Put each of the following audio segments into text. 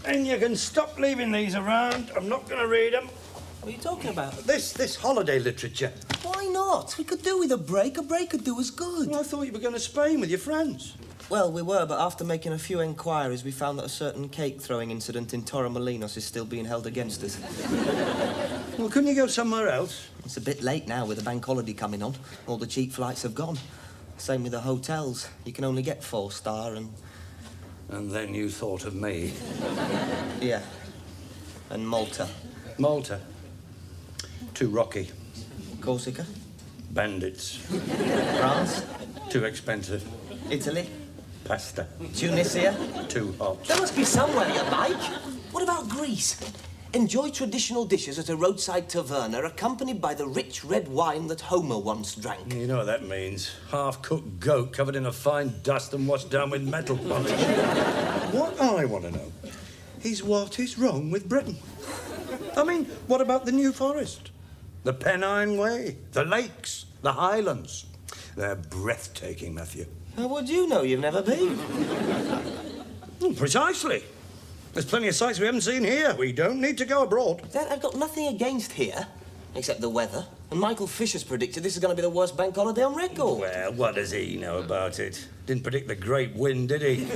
And you can stop leaving these around. I'm not going to read them. What are you talking about? This holiday literature. Why not? We could do with a break. A break could do us good. Well, I thought you were going to Spain with your friends. Well, we were, but after making a few inquiries, we found that a certain cake-throwing incident in Torremolinos is still being held against us. Well, couldn't you go somewhere else? It's a bit late now with the bank holiday coming on. All the cheap flights have gone. Same with the hotels. You can only get 4-star and... And then you thought of me. Yeah. And Malta. Malta. Too rocky. Corsica. Bandits. France. Too expensive. Italy. Pasta. Tunisia. Too hot. There must be somewhere you like. What about Greece? Enjoy traditional dishes at a roadside taverna accompanied by the rich red wine that Homer once drank. You know what that means. Half-cooked goat covered in a fine dust and washed down with metal polish. What I want to know is what is wrong with Britain. I mean, what about the New Forest? The Pennine Way? The lakes? The Highlands? They're breathtaking, Matthew. How would you know? You've never been. Precisely. There's plenty of sights we haven't seen here. We don't need to go abroad. Dad, I've got nothing against here, except the weather. And Michael Fisher's predicted this is going to be the worst bank holiday on record. Well, what does he know about it? Didn't predict the great wind, did he?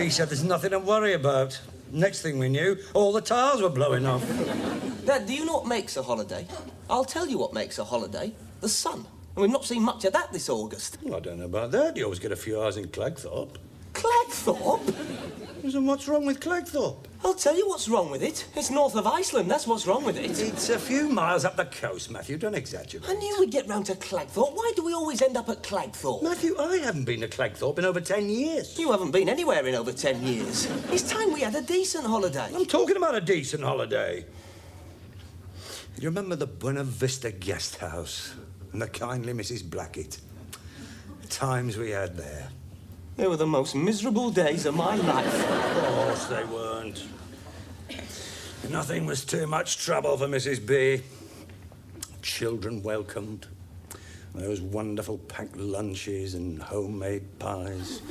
He said there's nothing to worry about. Next thing we knew, all the tires were blowing off. Dad, do you know what makes a holiday? I'll tell you what makes a holiday. The sun. And we've not seen much of that this August. Well, I don't know about that. You always get a few hours in Clagthorpe. Clagthorpe? And what's wrong with Clagthorpe? I'll tell you what's wrong with it. It's north of Iceland, that's what's wrong with it. It's a few miles up the coast, Matthew. Don't exaggerate. I knew we'd get round to Clagthorpe. Why do we always end up at Clagthorpe? Matthew, I haven't been to Clagthorpe in over 10 years. You haven't been anywhere in over 10 years. It's time we had a decent holiday. I'm talking about a decent holiday. You remember the Buena Vista guest house and the kindly Mrs. Blackett? The times we had there. They were the most miserable days of my life. Of course they weren't. Nothing was too much trouble for Mrs. B. Children welcomed. Those wonderful packed lunches and homemade pies.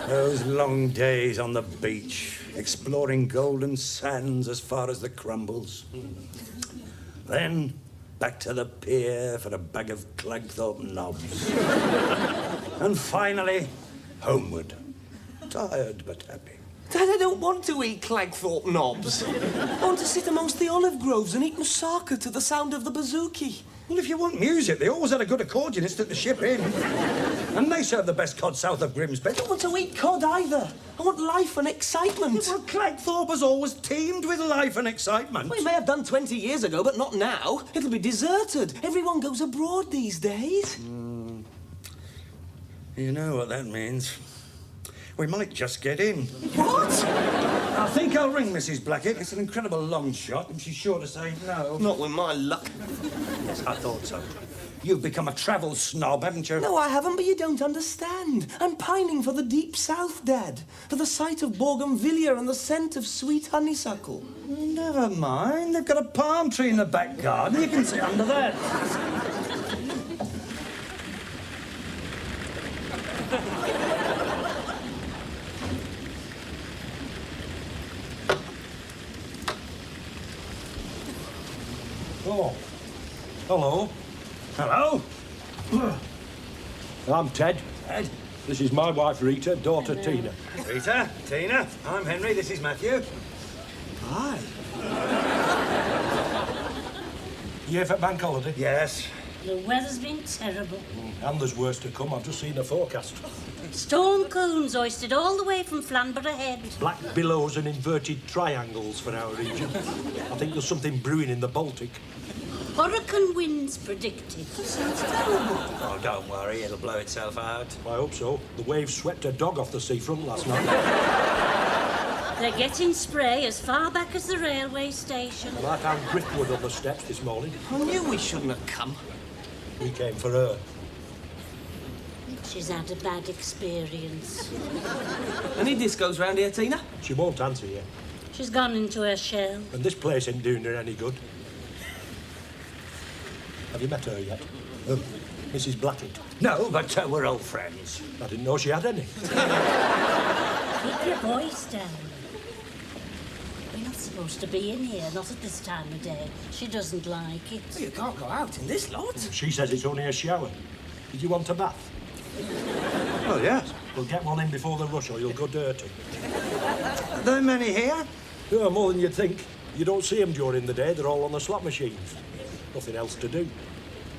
Those long days on the beach, exploring golden sands as far as the Crumbles. Then back to the pier for a bag of Clagthorpe knobs. And finally, homeward. Tired but happy. Dad, I don't want to eat Clagthorpe knobs. I want to sit amongst the olive groves and eat moussaka to the sound of the bouzouki. Well, if you want music, they always had a good accordionist at the Ship Inn. And they serve the best cod south of Grimsby. I don't want to eat cod either. I want life and excitement. Well, Clagthorpe has always teemed with life and excitement. We may have done 20 years ago, but not now. It'll be deserted. Everyone goes abroad these days. You know what that means. We might just get in. What? I think I'll ring Mrs. Blackett. It's an incredible long shot, and she's sure to say no. Not with my luck. Yes, I thought so. You've become a travel snob, haven't you? No, I haven't, but you don't understand. I'm pining for the deep south, Dad. For the sight of bougainvillea and the scent of sweet honeysuckle. Never mind. They've got a palm tree in the back garden. You can sit under that. Oh, hello. Hello? I'm Ted. Ed? This is my wife, Rita, daughter, Tina. Rita, Tina, I'm Henry, this is Matthew. Hi. You here for bank holiday? Yes. The weather's been terrible. And there's worse to come. I've just seen a forecast. Storm cones hoisted all the way from Flamborough Head. Black billows and inverted triangles for our region. I think there's something brewing in the Baltic. Hurricane winds predicted. Sounds terrible. Oh, don't worry, it'll blow itself out. I hope so. The waves swept a dog off the seafront last night. They're getting spray as far back as the railway station. Well, I found driftwood on the steps this morning. I knew we shouldn't have come. We came for her. She's had a bad experience. Any discos round here, Tina? She won't answer you. She's gone into her shell. And this place ain't doing her any good. Have you met her yet? Mrs. Blackett. No, but we're old friends. I didn't know she had any. Keep your voice down. supposed to be in here, not at this time of day. She doesn't like it. You can't go out in this lot. She says it's only a shower. Did you want a bath? Oh, yes. We'll get one in before the rush or you'll go dirty. Are there many here? Yeah, more than you'd think. You don't see them during the day, they're all on the slot machines. Nothing else to do.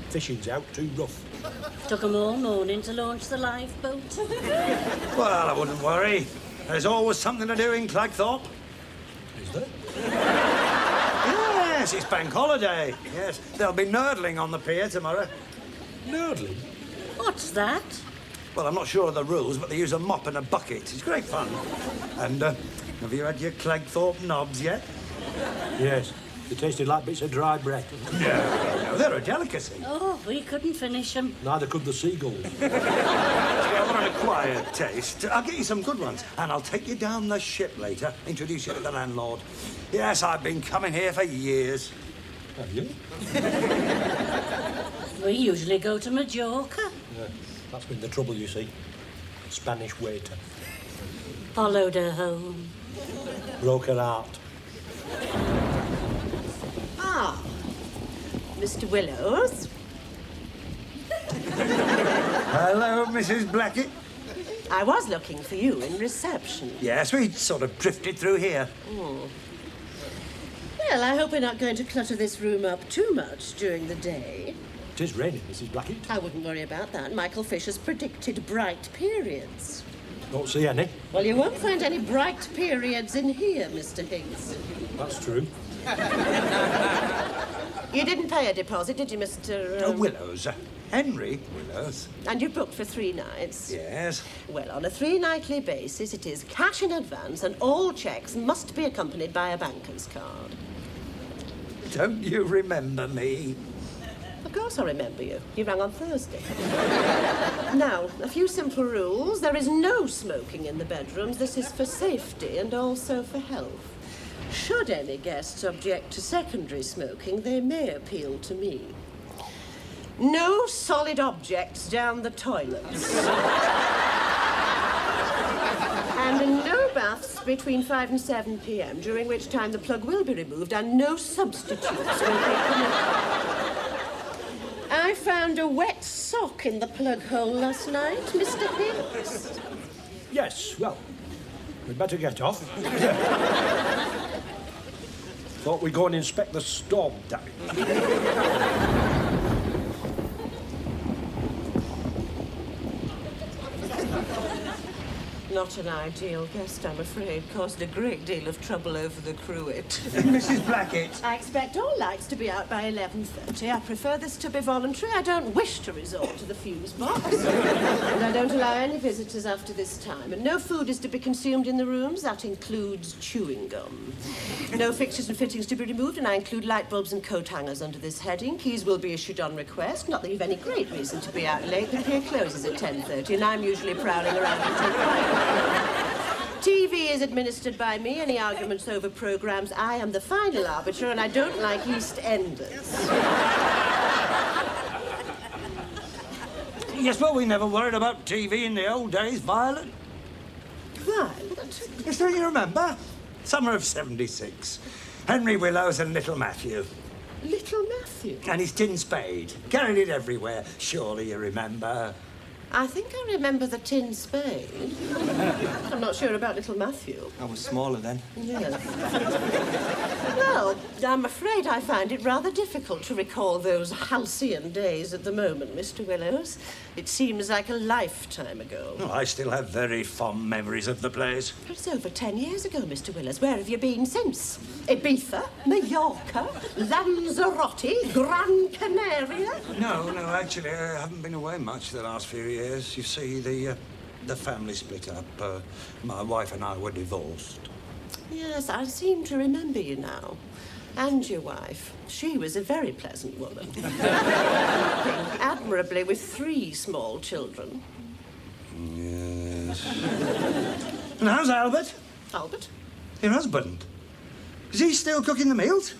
Fishing's out too rough. Took them all morning to launch the lifeboat. Well, I wouldn't worry. There's always something to do in Clagthorpe. Is there? Yes, it's bank holiday. Yes, there'll be nurdling on the pier tomorrow. Nurdling? What's that? Well, I'm not sure of the rules, but they use a mop and a bucket. It's great fun. And have you had your Clagthorpe knobs yet? Yes. They tasted like bits of dry bread. No, they're a delicacy. Oh, we couldn't finish them. Neither could the seagulls. I want an acquired taste. I'll get you some good ones, and I'll take you down the ship later, introduce you to the landlord. Yes, I've been coming here for years. Have you? We usually go to Majorca. Yeah, that's been the trouble, you see. Spanish waiter. Followed her home. Broke her heart. Ah, Mr. Willows. Hello, Mrs. Blackett. I was looking for you in reception. Yes, we sort of drifted through here. Well, I hope we're not going to clutter this room up too much during the day. It is raining, Mrs. Blackett. I wouldn't worry about that. Michael Fisher's predicted bright periods. Don't see any. Well, you won't find any bright periods in here, Mr. Higgs. That's true. You didn't pay a deposit, did you, Mr. Willows. Henry Willows. And you booked for 3 nights? Yes. Well, on a 3-nightly basis, it is cash in advance, and all cheques must be accompanied by a banker's card. Don't you remember me? Of course I remember you. You rang on Thursday. Now, a few simple rules. There is no smoking in the bedrooms. This is for safety and also for health. Should any guests object to secondary smoking, they may appeal to me. No solid objects down the toilets. And no baths between 5 and 7 p.m., during which time the plug will be removed and no substitutes will be permitted. I found a wet sock in the plug hole last night, Mr. Hicks. Yes, well, we'd better get off. Thought we'd go and inspect the storm damage. Not an ideal guest, I'm afraid. Caused a great deal of trouble over the cruet. Mrs. Blackett. I expect all lights to be out by 11:30. I prefer this to be voluntary. I don't wish to resort to the fuse box. And I don't allow any visitors after this time. And no food is to be consumed in the rooms. That includes chewing gum. No fixtures and fittings to be removed, and I include light bulbs and coat hangers under this heading. Keys will be issued on request. Not that you've any great reason to be out late. The pier closes at 10:30, and I'm usually prowling around until 5. TV is administered by me. Any arguments over programmes, I am the final arbiter, and I don't like East Enders. Yes, well, we never worried about TV in the old days, Violet. Violet? Yes, don't you remember? Summer of '76. Henry Willows and little Matthew. Little Matthew? And his tin spade. Carried it everywhere. Surely you remember. I think I remember the tin spade. I'm not sure about little Matthew. I was smaller then. Yes. Well, I'm afraid I find it rather difficult to recall those halcyon days at the moment, Mr. Willows. It seems like a lifetime ago. Oh, I still have very fond memories of the place. It's over 10 years ago, Mr. Willows. Where have you been since? Ibiza, Mallorca, Lanzarote, Gran Canaria? No, actually, I haven't been away much the last few years. You see, the family split up. My wife and I were divorced. Yes, I seem to remember you now. And your wife. She was a very pleasant woman. Coping admirably with 3 small children. Yes. And how's Albert? Albert? Your husband? Is he still cooking the meals?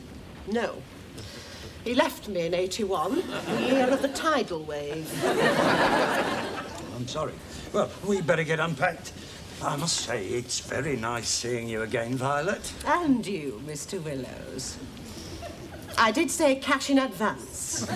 No. He left me in '81, the year of the tidal wave. I'm sorry. Well, we better get unpacked. I must say, it's very nice seeing you again, Violet. And you, Mr. Willows. I did say cash in advance.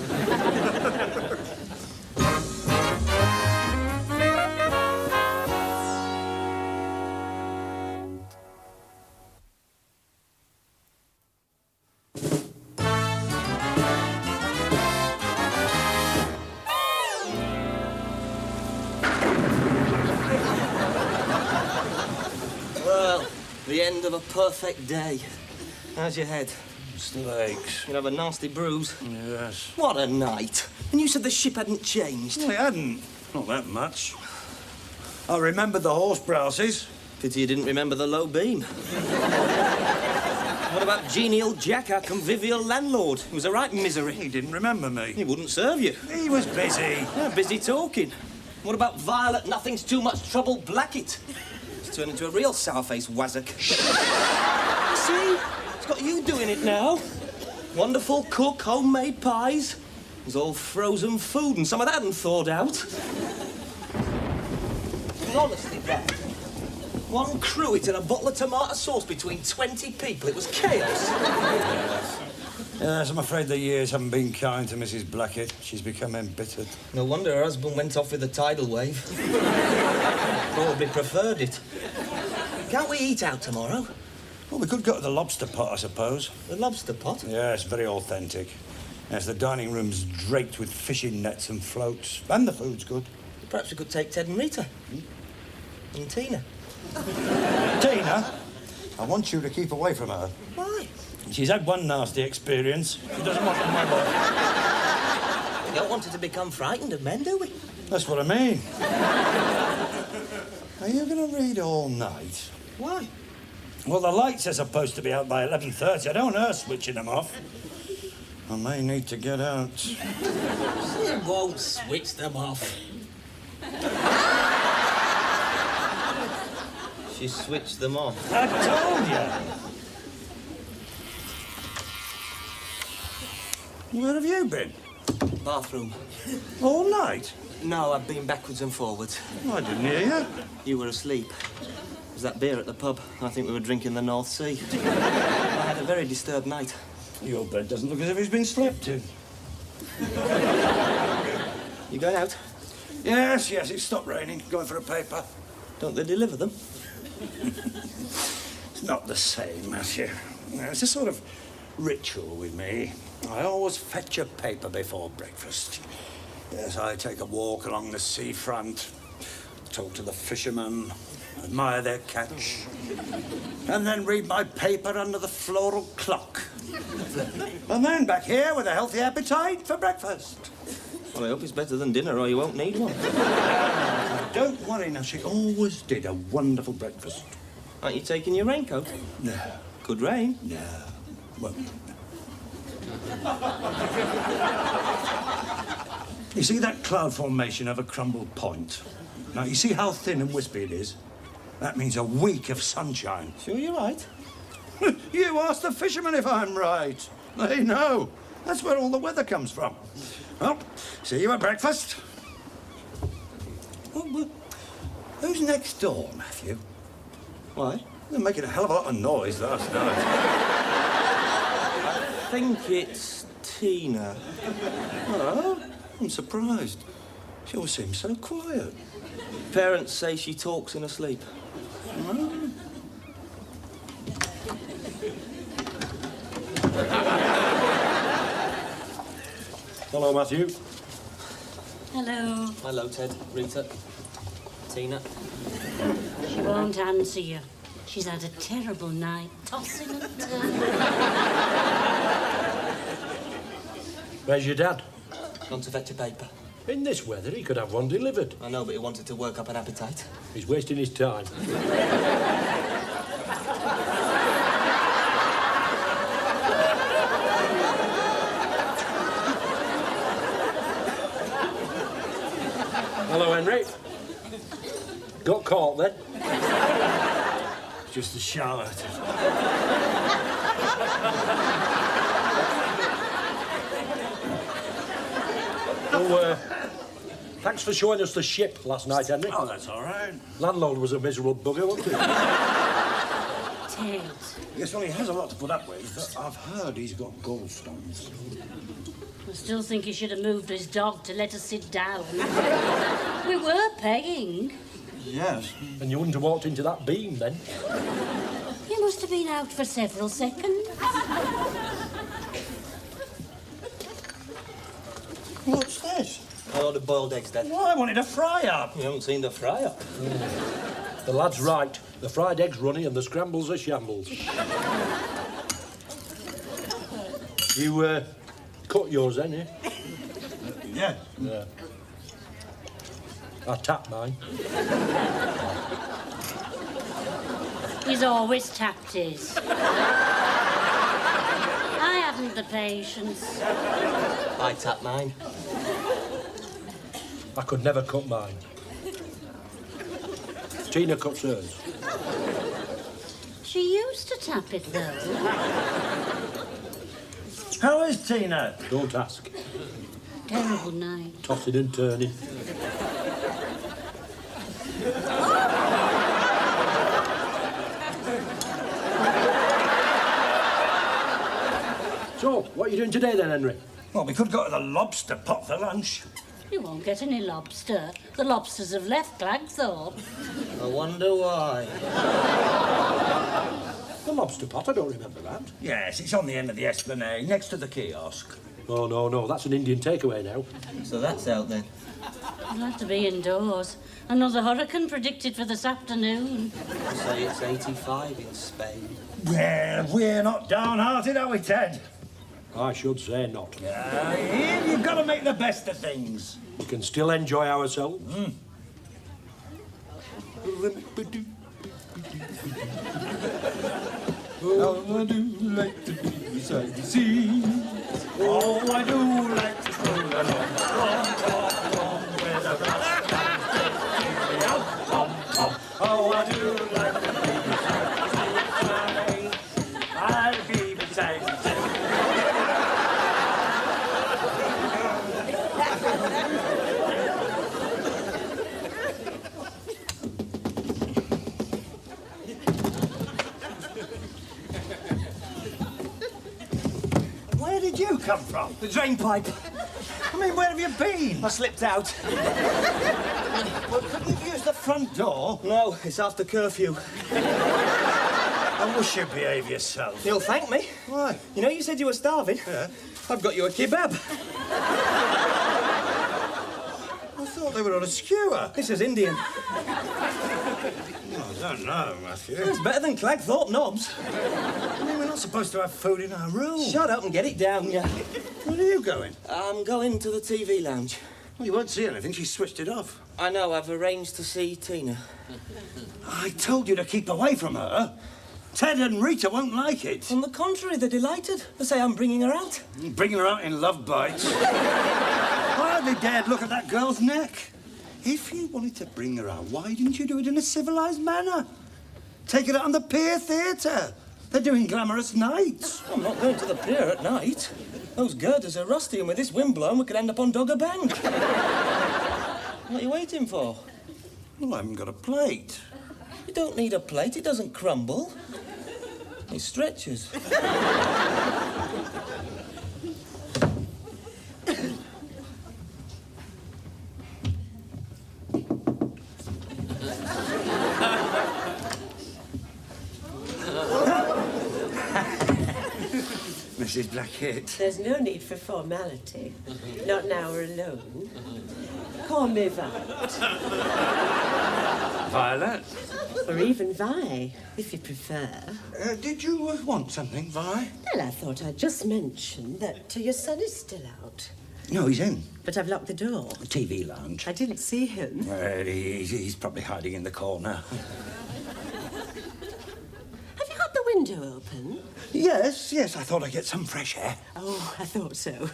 Well, the end of a perfect day. How's your head? Still aches. You have a nasty bruise. Yes. What a night. And you said the ship hadn't changed. Well, it hadn't. Not that much. I remembered the horse brasses. Pity you didn't remember the low beam. What about genial Jack, our convivial landlord? He was a right misery. He didn't remember me. He wouldn't serve you. He was busy. Yeah, busy talking. What about Violet, nothing's too much trouble, Blackett? He's turned into a real sour-faced wazzock. See? It's got you doing it now. Wonderful cook, homemade pies. There's all frozen food, and some of that hadn't thawed out. And honestly, Dad, one cruet and a bottle of tomato sauce between 20 people. It was chaos. Yes, I'm afraid the years haven't been kind to Mrs. Blackett. She's become embittered. No wonder her husband went off with the tidal wave. Probably preferred it. Can't we eat out tomorrow? Well, we could go to the lobster pot, I suppose. The lobster pot? Yes, very authentic. Yes, the dining room's draped with fishing nets and floats. And the food's good. Perhaps we could take Ted and Rita. And Tina. Tina, I want you to keep away from her. Why? She's had one nasty experience. She doesn't want to know. We don't want her to become frightened of men, do we? That's what I mean. Are you going to read all night? Why? Well, the lights are supposed to be out by 11:30. I don't want her switching them off. I may need to get out. She won't switch them off. She switched them off. I told you. Where have you been? Bathroom. All night? No, I've been backwards and forwards. I didn't hear you. You were asleep. There's that beer at the pub. I think we were drinking the North Sea. I had a very disturbed night. Your bed doesn't look as if it's been slept in. You going out? Yes, it stopped raining. Going for a paper. Don't they deliver them? It's not the same, Matthew. It's a sort of ritual with me. I always fetch a paper before breakfast. Yes, I take a walk along the seafront, talk to the fishermen, admire their catch, and then read my paper under the floral clock. And then back here with a healthy appetite for breakfast. Well, I hope it's better than dinner or you won't need one. Don't worry now, she always did a wonderful breakfast. Aren't you taking your raincoat? No. Could rain. No. Well. You see that cloud formation over Crumble Point? Now, you see how thin and wispy it is? That means a week of sunshine. Sure you're right. You ask the fishermen if I'm right. They know. That's where all the weather comes from. Well, see you at breakfast. Well, who's next door, Matthew? Why? They're making a hell of a lot of noise last night. I think it's Tina. Oh, I'm surprised. She always seems so quiet. Parents say she talks in her sleep. Oh. Hello, Matthew. Hello. Hello, Ted, Rita, Tina. She won't answer you. She's had a terrible night, tossing and turning. Where's your dad? Gone to fetch a paper. In this weather, he could have one delivered. I know, but he wanted to work up an appetite. He's wasting his time. Hello, Henry. Got caught then? Just a shower. Oh, Thanks for showing us the ship last night, Henry. Oh, that's all right. Landlord was a miserable bugger, wasn't he? Ted. Yes, well, he has a lot to put up with. I've heard he's got gallstones. I still think he should have moved his dog to let us sit down. We were paying. Yes. And you wouldn't have walked into that beam then. He must have been out for several seconds. What's this? I ordered boiled eggs, Dad. Well, I wanted a fry-up. You haven't seen the fry-up. The lad's right. The fried egg's runny and the scrambles are shambles. You, cut yours then, eh? Yeah. Yeah. I tapped mine. He's always tapped his. I haven't the patience. I tapped mine. I could never cut mine. Tina cuts hers. She used to tap it, though. How is Tina? Don't ask. Terrible night. Tossing and turning. So, what are you doing today then, Henry? Well, we could go to the lobster pot for lunch. You won't get any lobster. The lobsters have left Clagthorpe. I wonder why. The lobster pot, I don't remember that. Yes, it's on the end of the esplanade, next to the kiosk. Oh, no, that's an Indian takeaway now. So that's out then. I'll have to be indoors. Another hurricane predicted for this afternoon. They say it's 85 in Spain. Well, we're not downhearted, are we, Ted? I should say not. You've got to make the best of things. We can still enjoy ourselves. Oh, I do like to be beside the sea. Oh, I do like to stroll along where the grass oh, I do like to be beside the sea. I'll be beside the sea. Where did you come from? The drain pipe. I mean, where have you been? I slipped out. Well, couldn't you use the front door? No, it's after curfew. I wish you'd behave yourself. You'll thank me. Why? You know, you said you were starving. Yeah. I've got you a kebab. I thought they were on a skewer. This is Indian. I don't know, Matthew. It's better than Clagthorpe knobs. I mean, we're not supposed to have food in our room. Shut up and get it down, yeah. Where are you going? I'm going to the TV lounge. Well, you won't see anything. She switched it off. I know, I've arranged to see Tina. I told you to keep away from her. Ted and Rita won't like it. On the contrary, they're delighted. They say I'm bringing her out. Bringing her out in love bites. I hardly dared look at that girl's neck. If you wanted to bring her out, why didn't you do it in a civilised manner? Take her out on the Pier Theatre. They're doing glamorous nights. I'm not going to the pier at night. Those girders are rusty, and with this wind blowing, we could end up on Dogger Bank. What are you waiting for? Well, I haven't got a plate. You don't need a plate. It doesn't crumble. It stretches. Mrs. Blackett. There's no need for formality. Not now we're alone. Call me Violet. Violet? Or even Vi, if you prefer. Did you want something, Vi? Well, I thought I'd just mention that your son is still out. No, he's in. But I've locked the door. The TV lounge. I didn't see him. He's probably hiding in the corner. Have you got the window open? Yes, I thought I'd get some fresh air. Oh, I thought so.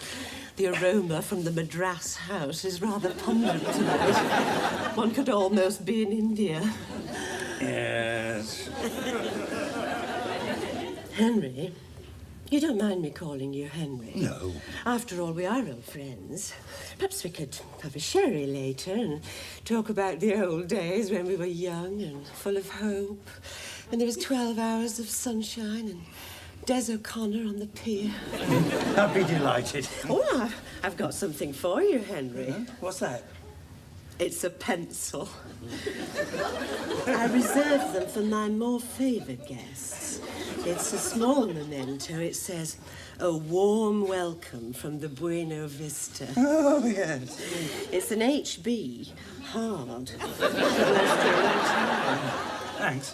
The aroma from the Madras house is rather pungent tonight. One could almost be in India. Yes. Henry, You don't mind me calling you Henry? No. After all, we are old friends. Perhaps we could have a sherry later and talk about the old days when we were young and full of hope. And there was 12 hours of sunshine and Des O'Connor on the pier. I'd be delighted. Oh, I've got something for you, Henry. Huh? What's that? It's a pencil. I reserve them for my more favoured guests. It's a small memento. It says, "A warm welcome from the Buena Vista." Oh, yes. It's an HB. Hard. Thanks.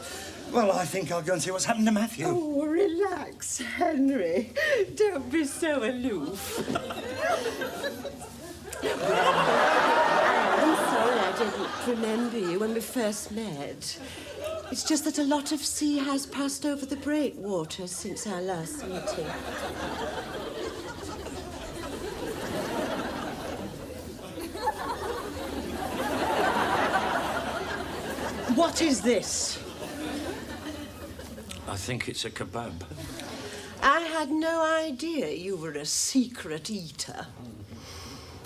Well, I think I'll go and see what's happened to Matthew. Oh, relax, Henry. Don't be so aloof. I'm sorry I didn't remember you when we first met. It's just that a lot of sea has passed over the breakwaters since our last meeting. What is this? I think it's a kebab. I had no idea you were a secret eater.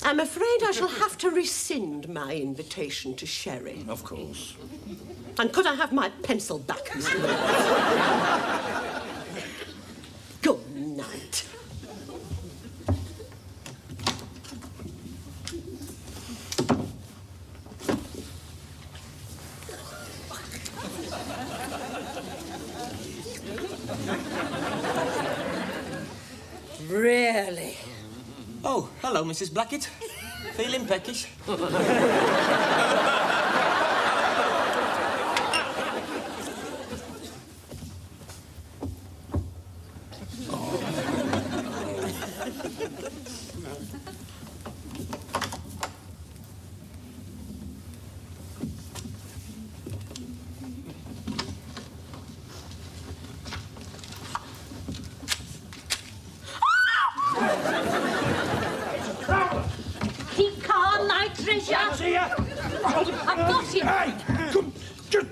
I'm afraid I shall have to rescind my invitation to sherry. Of course. And could I have my pencil back, Mr. Williams? Good night. Really? Oh, hello, Mrs. Blackett. Feeling peckish? Keep calm, my treasure. I've got him. Hey, come, just...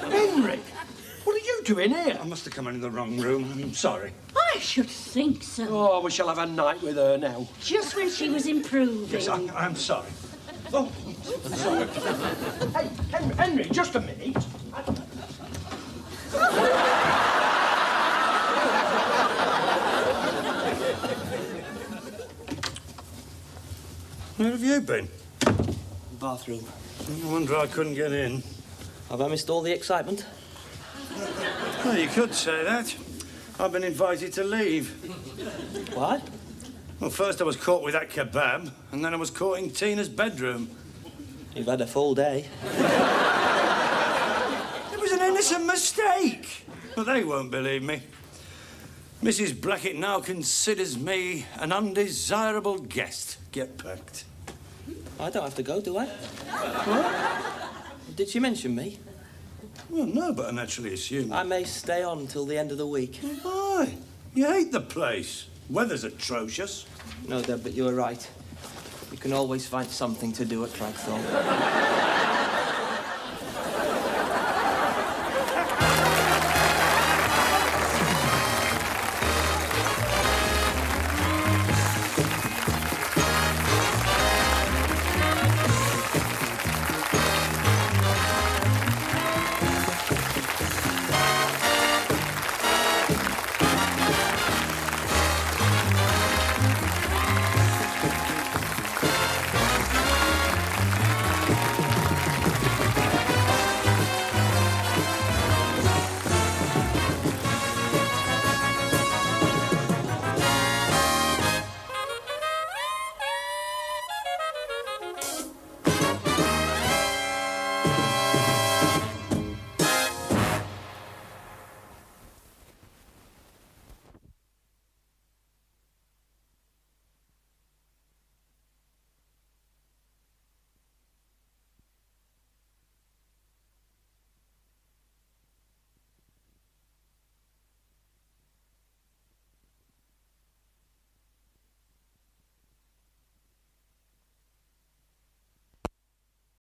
Henry, what are you doing here? I must have come in the wrong room. I'm sorry. I should think so. Oh, we shall have a night with her now. Just when she was improving. Yes, I'm sorry. Oh, sorry. Hey, Henry, just a minute. Where have you been? Bathroom. No wonder I couldn't get in. Have I missed all the excitement? Well, you could say that. I've been invited to leave. What? Well, first I was caught with that kebab, and then I was caught in Tina's bedroom. You've had a full day. It was an innocent mistake. But they won't believe me. Mrs. Blackett now considers me an undesirable guest. Get packed. I don't have to go, do I? What? Did she mention me? Well, no, but I naturally assumed. I may stay on till the end of the week. Why? You hate the place. Weather's atrocious. No, Deb, but you were right. You can always find something to do at Clagthorpe.